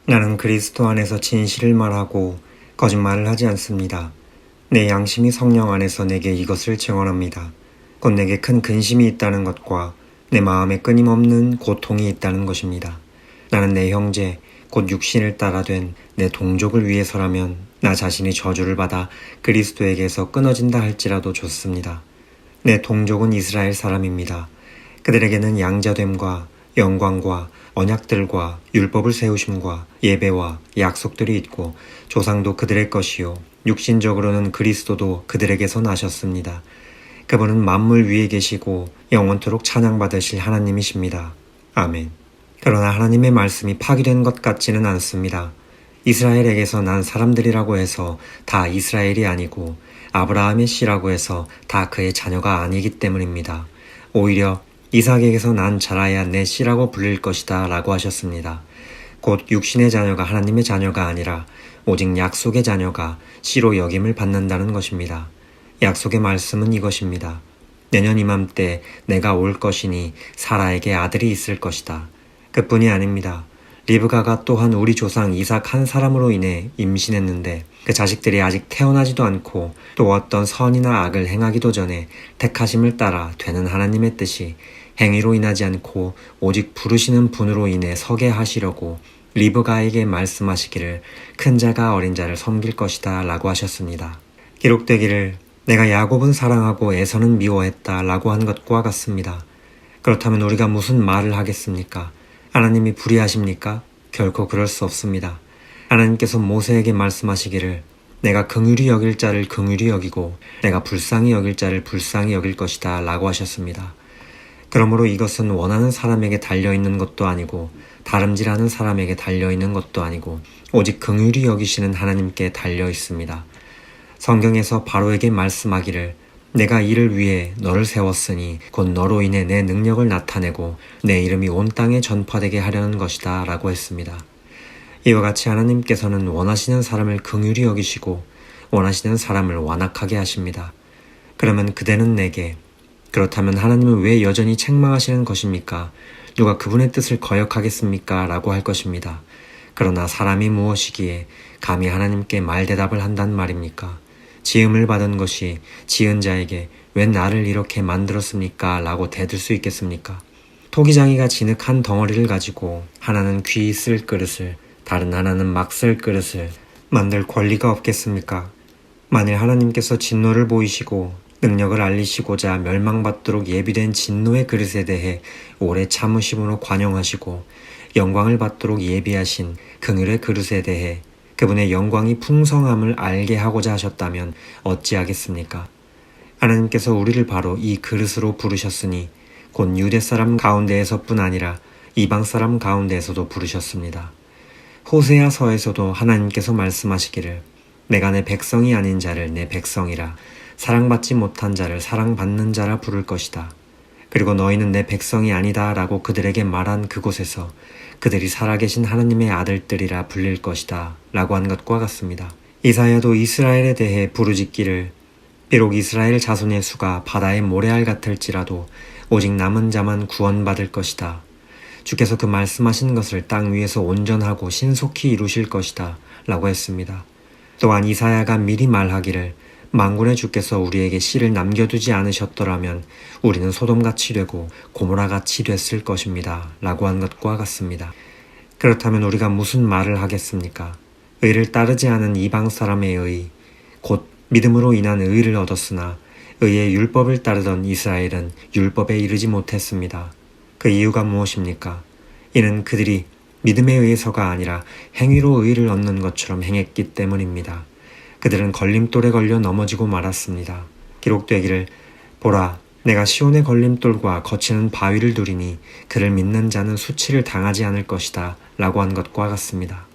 나는 그리스도 안에서 진실을 말하고 거짓말을 하지 않습니다. 내 양심이 성령 안에서 내게 이것을 증언합니다. 곧 내게 큰 근심이 있다는 것과 내 마음에 끊임없는 고통이 있다는 것입니다. 나는 내 형제, 곧 육신을 따라 된 내 동족을 위해서라면 나 자신이 저주를 받아 그리스도에게서 끊어진다 할지라도 좋습니다. 내 동족은 이스라엘 사람입니다. 그들에게는 양자됨과 영광과 언약들과 율법을 세우심과 예배와 약속들이 있고 조상도 그들의 것이요 육신적으로는 그리스도도 그들에게서 나셨습니다. 그분은 만물 위에 계시고 영원토록 찬양받으실 하나님이십니다. 아멘. 그러나 하나님의 말씀이 파기된 것 같지는 않습니다. 이스라엘에게서 난 사람들이라고 해서 다 이스라엘이 아니고 아브라함의 씨라고 해서 다 그의 자녀가 아니기 때문입니다. 오히려 이삭에게서 난 자라야 내 씨라고 불릴 것이다 라고 하셨습니다. 곧 육신의 자녀가 하나님의 자녀가 아니라 오직 약속의 자녀가 씨로 여김을 받는다는 것입니다. 약속의 말씀은 이것입니다. 내년 이맘때 내가 올 것이니 사라에게 아들이 있을 것이다. 그뿐이 아닙니다. 리브가가 또한 우리 조상 이삭 한 사람으로 인해 임신했는데 그 자식들이 아직 태어나지도 않고 또 어떤 선이나 악을 행하기도 전에 택하심을 따라 되는 하나님의 뜻이 행위로 인하지 않고 오직 부르시는 분으로 인해 서게 하시려고 리브가에게 말씀하시기를 큰 자가 어린 자를 섬길 것이다 라고 하셨습니다. 기록되기를 내가 야곱은 사랑하고 에서는 미워했다 라고 한 것과 같습니다. 그렇다면 우리가 무슨 말을 하겠습니까? 하나님이 불의하십니까? 결코 그럴 수 없습니다. 하나님께서 모세에게 말씀하시기를 내가 긍휼히 여길 자를 긍휼히 여기고 내가 불쌍히 여길 자를 불쌍히 여길 것이다 라고 하셨습니다. 그러므로 이것은 원하는 사람에게 달려있는 것도 아니고 다름질하는 사람에게 달려있는 것도 아니고 오직 긍휼히 여기시는 하나님께 달려있습니다. 성경에서 바로에게 말씀하기를 내가 이를 위해 너를 세웠으니 곧 너로 인해 내 능력을 나타내고 내 이름이 온 땅에 전파되게 하려는 것이다 라고 했습니다. 이와 같이 하나님께서는 원하시는 사람을 긍휼히 여기시고 원하시는 사람을 완악하게 하십니다. 그러면 그대는 내게 그렇다면 하나님은 왜 여전히 책망하시는 것입니까? 누가 그분의 뜻을 거역하겠습니까? 라고 할 것입니다. 그러나 사람이 무엇이기에 감히 하나님께 말대답을 한단 말입니까? 지음을 받은 것이 지은 자에게 왜 나를 이렇게 만들었습니까? 라고 대들 수 있겠습니까? 토기장이가 진흙 한 덩어리를 가지고 하나는 귀 쓸 그릇을 다른 하나는 막 쓸 그릇을 만들 권리가 없겠습니까? 만일 하나님께서 진노를 보이시고 능력을 알리시고자 멸망받도록 예비된 진노의 그릇에 대해 오래 참으심으로 관용하시고 영광을 받도록 예비하신 긍휼의 그릇에 대해 그분의 영광이 풍성함을 알게 하고자 하셨다면 어찌하겠습니까? 하나님께서 우리를 바로 이 그릇으로 부르셨으니 곧 유대 사람 가운데에서뿐 아니라 이방 사람 가운데에서도 부르셨습니다. 호세아서에서도 하나님께서 말씀하시기를 내가 내 백성이 아닌 자를 내 백성이라 사랑받지 못한 자를 사랑받는 자라 부를 것이다. 그리고 너희는 내 백성이 아니다 라고 그들에게 말한 그곳에서 그들이 살아계신 하나님의 아들들이라 불릴 것이다 라고 한 것과 같습니다. 이사야도 이스라엘에 대해 부르짖기를 비록 이스라엘 자손의 수가 바다의 모래알 같을지라도 오직 남은 자만 구원받을 것이다. 주께서 그 말씀하신 것을 땅 위에서 온전하고 신속히 이루실 것이다 라고 했습니다. 또한 이사야가 미리 말하기를 만군의 주께서 우리에게 씨를 남겨두지 않으셨더라면 우리는 소돔같이 되고 고모라같이 됐을 것입니다 라고 한 것과 같습니다. 그렇다면 우리가 무슨 말을 하겠습니까? 의를 따르지 않은 이방 사람의 의, 곧 믿음으로 인한 의를 얻었으나 의의 율법을 따르던 이스라엘은 율법에 이르지 못했습니다. 그 이유가 무엇입니까? 이는 그들이 믿음에 의해서가 아니라 행위로 의를 얻는 것처럼 행했기 때문입니다. 그들은 걸림돌에 걸려 넘어지고 말았습니다. 기록되기를 보라 내가 시온의 걸림돌과 거치는 바위를 두리니 그를 믿는 자는 수치를 당하지 않을 것이다 라고 한 것과 같습니다.